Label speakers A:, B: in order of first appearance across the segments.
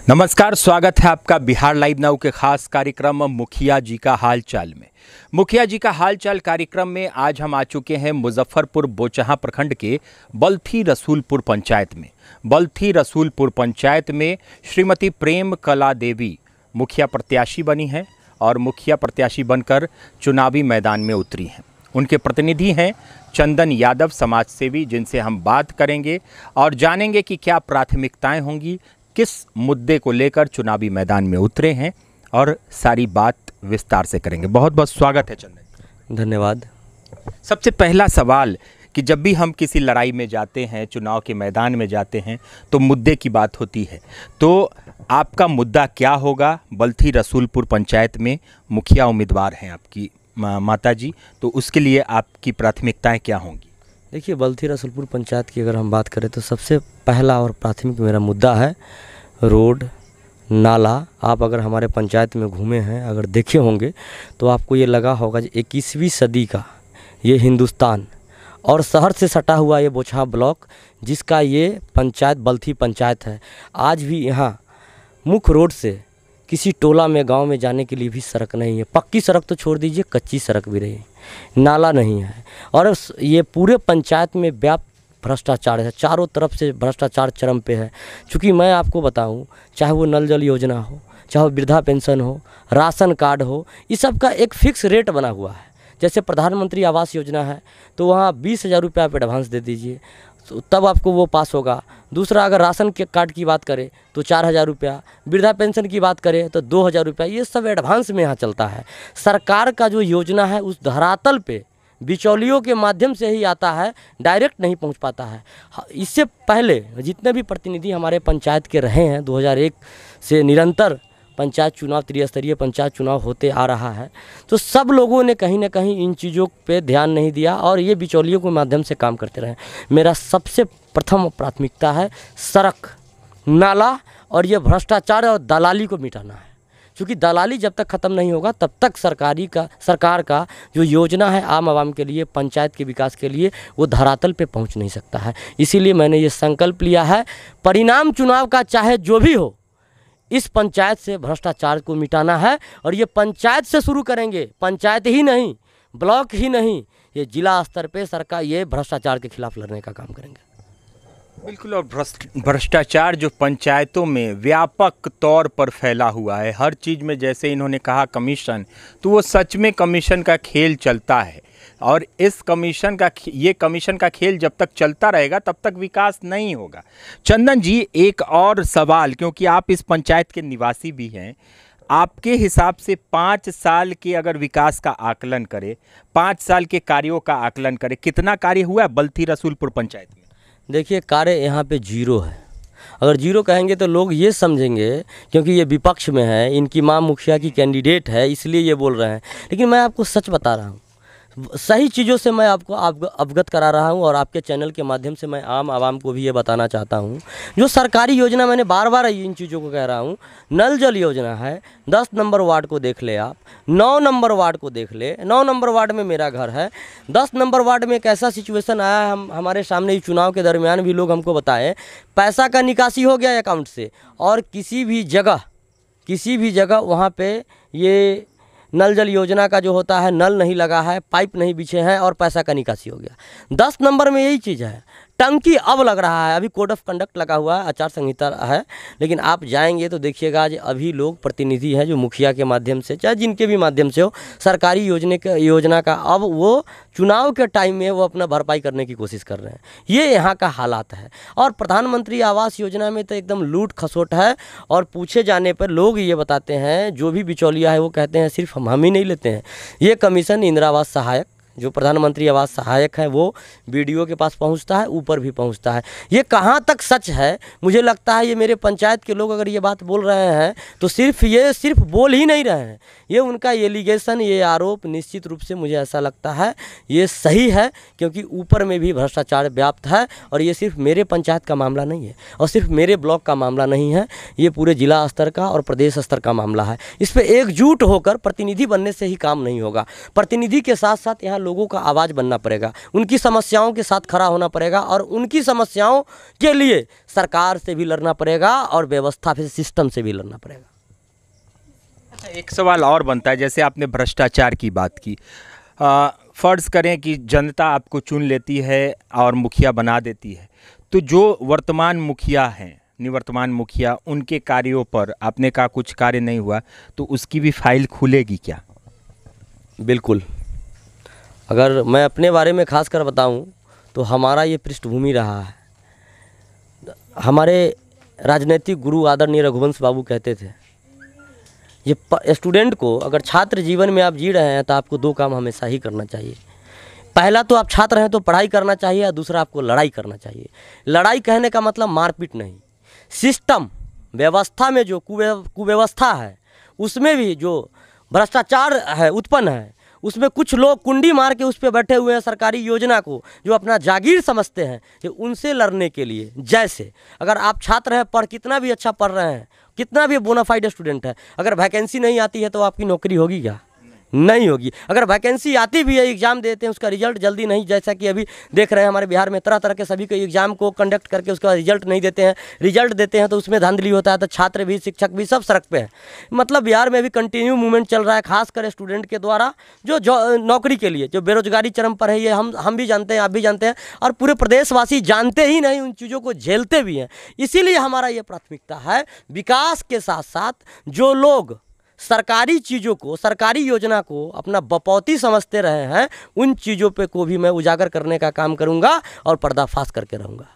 A: नमस्कार, स्वागत है आपका बिहार लाइव नाउ के खास कार्यक्रम मुखिया जी का हालचाल में। मुखिया जी का हालचाल कार्यक्रम में आज हम आ चुके हैं मुजफ्फरपुर बोचहां प्रखंड के बल्थी रसूलपुर पंचायत में। बल्थी रसूलपुर पंचायत में श्रीमती प्रेम कला देवी मुखिया प्रत्याशी बनी हैं और मुखिया प्रत्याशी बनकर चुनावी मैदान में उतरी हैं। उनके प्रतिनिधि हैं चंदन यादव, समाज सेवी, जिनसे हम बात करेंगे और जानेंगे कि क्या प्राथमिकताएं होंगी, किस मुद्दे को लेकर चुनावी मैदान में उतरे हैं और सारी बात विस्तार से करेंगे। बहुत बहुत स्वागत है चंदन।
B: धन्यवाद।
A: सबसे पहला सवाल कि जब भी हम किसी लड़ाई में जाते हैं, चुनाव के मैदान में जाते हैं, तो मुद्दे की बात होती है। तो आपका मुद्दा क्या होगा? बल्थी रसूलपुर पंचायत में मुखिया उम्मीदवार हैं आपकी माता जी, तो उसके लिए आपकी प्राथमिकताएं क्या होंगी?
B: देखिए, बल्थी रसूलपुर पंचायत की अगर हम बात करें तो सबसे पहला और प्राथमिक मेरा मुद्दा है रोड, नाला। आप अगर हमारे पंचायत में घूमे हैं, अगर देखे होंगे तो आपको ये लगा होगा कि 21वीं सदी का ये हिंदुस्तान और शहर से सटा हुआ ये बोचहां ब्लॉक, जिसका ये पंचायत बल्थी पंचायत है, आज भी यहाँ मुख्य रोड से किसी टोला में, गांव में जाने के लिए भी सड़क नहीं है। पक्की सड़क तो छोड़ दीजिए, कच्ची सड़क भी रही, नाला नहीं है। और ये पूरे पंचायत में व्याप्त भ्रष्टाचार है, चारों तरफ से भ्रष्टाचार चरम पे है। क्योंकि मैं आपको बताऊं, चाहे वो नल जल योजना हो, चाहे वो वृद्धा पेंशन हो, राशन कार्ड हो, इस सब का एक फिक्स रेट बना हुआ है। जैसे प्रधानमंत्री आवास योजना है तो वहाँ 20,000 रुपये आप एडवांस दे दीजिए, तो तब आपको वो पास होगा। दूसरा, अगर राशन के कार्ड की बात करें तो 4,000 रुपया, वृद्धा पेंशन की बात करें तो 2,000 रुपया, ये सब एडवांस में यहाँ चलता है। सरकार का जो योजना है उस धरातल पे बिचौलियों के माध्यम से ही आता है, डायरेक्ट नहीं पहुँच पाता है। इससे पहले जितने भी प्रतिनिधि हमारे पंचायत के रहे हैं, 2001 से निरंतर पंचायत चुनाव, त्रिस्तरीय पंचायत चुनाव होते आ रहा है, तो सब लोगों ने कहीं ना कहीं इन चीज़ों पे ध्यान नहीं दिया और ये बिचौलियों के माध्यम से काम करते रहे। मेरा सबसे प्रथम प्राथमिकता है सड़क, नाला और ये भ्रष्टाचार और दलाली को मिटाना है। क्योंकि दलाली जब तक ख़त्म नहीं होगा तब तक सरकार का जो योजना है आम आवाम के लिए, पंचायत के विकास के लिए, वो धरातल पे पहुंच नहीं सकता है। इसीलिए मैंने ये संकल्प लिया है, परिणाम चुनाव का चाहे जो भी हो, इस पंचायत से भ्रष्टाचार को मिटाना है। और ये पंचायत से शुरू करेंगे, पंचायत ही नहीं, ब्लॉक ही नहीं, ये जिला स्तर पे सरकार ये भ्रष्टाचार के खिलाफ लड़ने का काम करेंगे।
A: बिल्कुल। और भ्रष्टाचार जो पंचायतों में व्यापक तौर पर फैला हुआ है, हर चीज़ में, जैसे इन्होंने कहा कमीशन, तो वो सच में कमीशन का खेल चलता है। और इस कमीशन का खेल जब तक चलता रहेगा तब तक विकास नहीं होगा। चंदन जी, एक और सवाल, क्योंकि आप इस पंचायत के निवासी भी हैं, आपके हिसाब से 5 साल के अगर विकास का आकलन करें, 5 साल के कार्यों का आकलन करें, कितना कार्य हुआ है बल्थी रसूलपुर पंचायत में?
B: देखिए, कार्य यहाँ पे जीरो है। अगर जीरो कहेंगे तो लोग ये समझेंगे क्योंकि ये विपक्ष में है, इनकी मां मुखिया की कैंडिडेट है, इसलिए ये बोल रहे हैं। लेकिन मैं आपको सच बता रहा हूँ, सही चीज़ों से मैं आपको अवगत करा रहा हूँ और आपके चैनल के माध्यम से मैं आम आवाम को भी ये बताना चाहता हूँ। जो सरकारी योजना, मैंने बार बार इन चीज़ों को कह रहा हूँ, नल जल योजना है, 10 नंबर वार्ड को देख ले आप, 9 नंबर वार्ड को देख ले, 9 नंबर वार्ड में मेरा घर है। 10 नंबर वार्ड में एक ऐसा सिचुएशन आया है, हमारे सामने चुनाव के दरमियान भी लोग हमको बताएं, पैसा का निकासी हो गया अकाउंट से और किसी भी जगह वहाँ पर ये नल जल योजना का जो होता है, नल नहीं लगा है, पाइप नहीं बिछे हैं और पैसा का निकासी हो गया। 10 नंबर में यही चीज़ है। टंकी अब लग रहा है, अभी कोड ऑफ कंडक्ट लगा हुआ है, आचार संहिता है, लेकिन आप जाएंगे तो देखिएगा आज अभी लोग प्रतिनिधि हैं जो मुखिया के माध्यम से, चाहे जिनके भी माध्यम से हो, सरकारी योजना का अब वो चुनाव के टाइम में वो अपना भरपाई करने की कोशिश कर रहे हैं। ये यहाँ का हालात है। और प्रधानमंत्री आवास योजना में तो एकदम लूट खसोट है। और पूछे जाने पर लोग ये बताते हैं, जो भी बिचौलिया है वो कहते हैं सिर्फ हम ही नहीं लेते हैं, ये कमीशन इंदिरा आवास सहायक, जो प्रधानमंत्री आवास सहायक है, वो बीडीओ के पास पहुंचता है, ऊपर भी पहुंचता है। ये कहां तक सच है? मुझे लगता है ये मेरे पंचायत के लोग अगर ये बात बोल रहे हैं तो सिर्फ बोल ही नहीं रहे हैं, ये उनका एलिगेशन, ये आरोप निश्चित रूप से मुझे ऐसा लगता है ये सही है, क्योंकि ऊपर में भी भ्रष्टाचार व्याप्त है। और ये सिर्फ मेरे पंचायत का मामला नहीं है और सिर्फ मेरे ब्लॉक का मामला नहीं है, ये पूरे जिला स्तर का और प्रदेश स्तर का मामला है। इस पर एकजुट होकर प्रतिनिधि बनने से ही काम नहीं होगा। प्रतिनिधि के साथ साथ यहाँ लोगों का आवाज़ बनना पड़ेगा, उनकी समस्याओं के साथ खड़ा होना पड़ेगा और उनकी समस्याओं के लिए सरकार से भी लड़ना पड़ेगा और व्यवस्था से, सिस्टम से भी लड़ना पड़ेगा।
A: एक सवाल और बनता है, जैसे आपने भ्रष्टाचार की बात की, फ़र्ज़ करें कि जनता आपको चुन लेती है और मुखिया बना देती है, तो जो वर्तमान मुखिया हैं, निवर्तमान मुखिया, उनके कार्यों पर आपने कहा कुछ कार्य नहीं हुआ, तो उसकी भी फाइल खुलेगी क्या?
B: बिल्कुल। अगर मैं अपने बारे में खास कर बताऊं तो हमारा ये पृष्ठभूमि रहा है। हमारे राजनीतिक गुरु आदरणीय रघुवंश बाबू कहते थे, ये स्टूडेंट को, अगर छात्र जीवन में आप जी रहे हैं तो आपको दो काम हमेशा ही करना चाहिए। पहला तो आप छात्र हैं तो पढ़ाई करना चाहिए और दूसरा आपको लड़ाई करना चाहिए। लड़ाई कहने का मतलब मारपीट नहीं, सिस्टम व्यवस्था में जो कुव्यवस्था है, उसमें भी जो भ्रष्टाचार है उत्पन्न है, उसमें कुछ लोग कुंडी मार के उस पर बैठे हुए हैं सरकारी योजना को जो अपना जागीर समझते हैं, कि उनसे लड़ने के लिए, जैसे अगर आप छात्र हैं, कितना भी अच्छा पढ़ रहे हैं, कितना भी बोनाफाइड स्टूडेंट है, अगर वैकेंसी नहीं आती है तो आपकी नौकरी होगी क्या? नहीं होगी। अगर वैकेंसी आती भी है, एग्ज़ाम देते हैं, उसका रिजल्ट जल्दी नहीं, जैसा कि अभी देख रहे हैं हमारे बिहार में तरह तरह के सभी को एग्ज़ाम को कंडक्ट करके उसका रिजल्ट नहीं देते हैं, रिजल्ट देते हैं तो उसमें धांधली होता है, तो छात्र भी शिक्षक भी सब सड़क पे हैं। मतलब बिहार में भी कंटिन्यू मूवमेंट चल रहा है, खासकर स्टूडेंट के द्वारा जो नौकरी के लिए, जो बेरोजगारी चरम पर है, ये हम भी जानते हैं, आप भी जानते हैं, और पूरे प्रदेशवासी जानते ही नहीं, उन चीज़ों को झेलते भी हैं। इसीलिए हमारा ये प्राथमिकता है, विकास के साथ साथ जो लोग सरकारी चीज़ों को, सरकारी योजना को अपना बपौती समझते रहे हैं, उन चीज़ों पे को भी मैं उजागर करने का काम करूंगा और पर्दाफाश करके रहूंगा।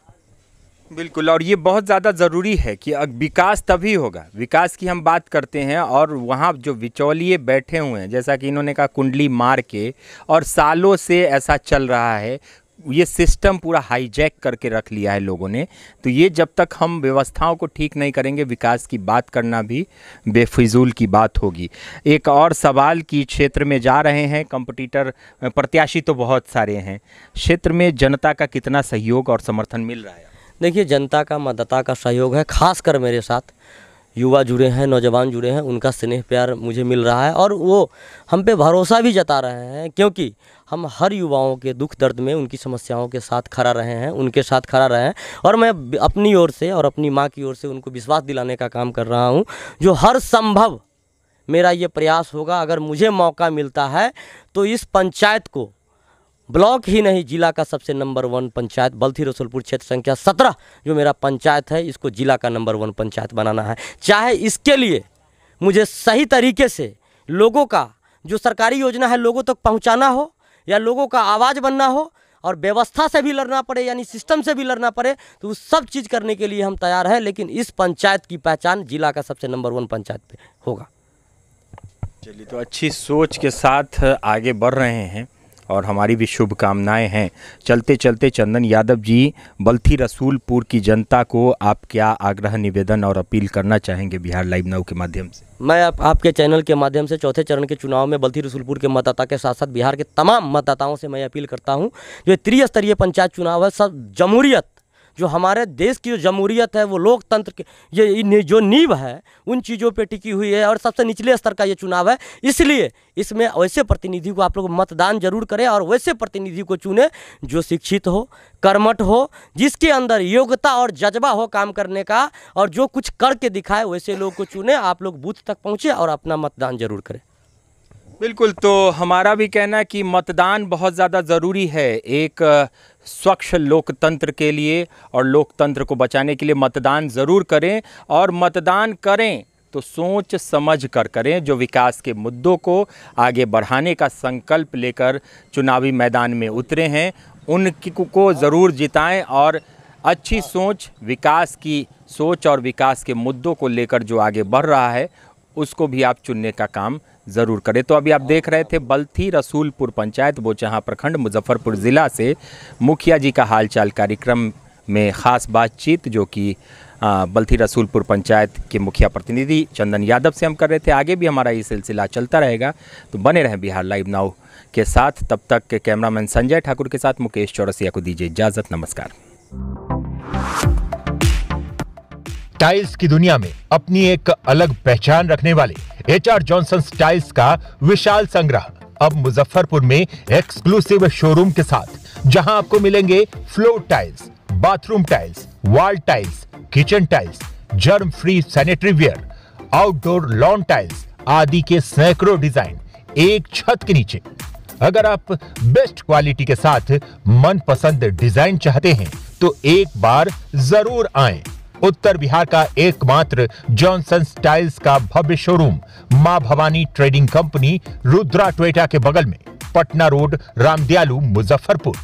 A: बिल्कुल, और ये बहुत ज़्यादा ज़रूरी है कि विकास तभी होगा। विकास की हम बात करते हैं और वहाँ जो बिचौलिए बैठे हुए हैं, जैसा कि इन्होंने कहा कुंडली मार के, और सालों से ऐसा चल रहा है, ये सिस्टम पूरा हाईजैक करके रख लिया है लोगों ने। तो ये जब तक हम व्यवस्थाओं को ठीक नहीं करेंगे, विकास की बात करना भी बेफिजूल की बात होगी। एक और सवाल की क्षेत्र में जा रहे हैं, कंपटीटर प्रत्याशी तो बहुत सारे हैं, क्षेत्र में जनता का कितना सहयोग और समर्थन मिल रहा है?
B: देखिए, जनता का, मतदाता का सहयोग है, खासकर मेरे साथ युवा जुड़े हैं, नौजवान जुड़े हैं, उनका स्नेह प्यार मुझे मिल रहा है और वो हम पे भरोसा भी जता रहे हैं, क्योंकि हम हर युवाओं के दुख दर्द में उनकी समस्याओं के साथ खड़ा रहे हैं, उनके साथ खड़ा रहे हैं। और मैं अपनी ओर से और अपनी माँ की ओर से उनको विश्वास दिलाने का काम कर रहा हूँ। जो हर संभव मेरा ये प्रयास होगा, अगर मुझे मौका मिलता है तो इस पंचायत को ब्लॉक ही नहीं, जिला का सबसे नंबर 1 पंचायत, बल्थी रसूलपुर क्षेत्र संख्या 17 जो मेरा पंचायत है, इसको जिला का नंबर 1 पंचायत बनाना है। चाहे इसके लिए मुझे सही तरीके से लोगों का जो सरकारी योजना है लोगों तक पहुंचाना हो, या लोगों का आवाज़ बनना हो, और व्यवस्था से भी लड़ना पड़े, यानी सिस्टम से भी लड़ना पड़े, तो उस सब चीज़ करने के लिए हम तैयार हैं। लेकिन इस पंचायत की पहचान जिला का सबसे नंबर 1 पंचायत पे होगा।
A: चलिए, तो अच्छी सोच के साथ आगे बढ़ रहे हैं और हमारी भी शुभकामनाएं हैं। चलते चलते चंदन यादव जी, बल्थी रसूलपुर की जनता को आप क्या आग्रह, निवेदन और अपील करना चाहेंगे बिहार लाइव नाउ के माध्यम से?
B: मैं आपके चैनल के माध्यम से चौथे चरण के चुनाव में बल्थी रसूलपुर के मतदाता के साथ साथ बिहार के तमाम मतदाताओं से मैं अपील करता हूं, जो त्रिस्तरीय पंचायत चुनाव है, सब जमहूरियत, जो हमारे देश की जो जमहूरियत है, वो लोकतंत्र के ये जो नींव है, उन चीज़ों पे टिकी हुई है, और सबसे निचले स्तर का ये चुनाव है। इसलिए इसमें वैसे प्रतिनिधि को आप लोग मतदान जरूर करें और वैसे प्रतिनिधि को चुने जो शिक्षित हो, कर्मठ हो, जिसके अंदर योग्यता और जज्बा हो काम करने का, और जो कुछ करके दिखाए, वैसे लोग को चुने। आप लोग बूथ तक पहुँचे और अपना मतदान जरूर करें।
A: बिल्कुल, तो हमारा भी कहना है कि मतदान बहुत ज़्यादा ज़रूरी है एक स्वच्छ लोकतंत्र के लिए, और लोकतंत्र को बचाने के लिए मतदान ज़रूर करें, और मतदान करें तो सोच समझ कर करें। जो विकास के मुद्दों को आगे बढ़ाने का संकल्प लेकर चुनावी मैदान में उतरे हैं, उनको ज़रूर जिताएं, और अच्छी सोच, विकास की सोच और विकास के मुद्दों को लेकर जो आगे बढ़ रहा है, उसको भी आप चुनने का काम ज़रूर करें। तो अभी आप देख रहे थे बल्थी रसूलपुर पंचायत, बोचहां प्रखंड, मुजफ्फरपुर ज़िला से मुखिया जी का हालचाल कार्यक्रम में ख़ास बातचीत, जो कि बल्थी रसूलपुर पंचायत के मुखिया प्रतिनिधि चंदन यादव से हम कर रहे थे। आगे भी हमारा ये सिलसिला चलता रहेगा, तो बने रहें बिहार लाइव नाउ के साथ। तब तक के कैमरामैन संजय ठाकुर के साथ मुकेश चौरसिया को दीजिए इजाज़त। नमस्कार।
C: टाइल्स की दुनिया में अपनी एक अलग पहचान रखने वाले HR जॉनसन टाइल्स का विशाल संग्रह, अब मुजफ्फरपुर में एक्सक्लूसिव शोरूम के साथ, जहां आपको मिलेंगे floor tiles, bathroom tiles, wall tiles, kitchen tiles, germ free sanitary ware, outdoor lawn tiles आदि के सैकड़ों डिजाइन एक छत के नीचे। अगर आप बेस्ट क्वालिटी के साथ मनपसंद डिजाइन चाहते हैं तो एक बार जरूर आएं। उत्तर बिहार का एकमात्र जॉनसन्स टाइल्स का भव्य शोरूम मां Bhavani trading company, Rudra Toyota के बगल में, पटना रोड, रामदयालु, मुजफ्फरपुर।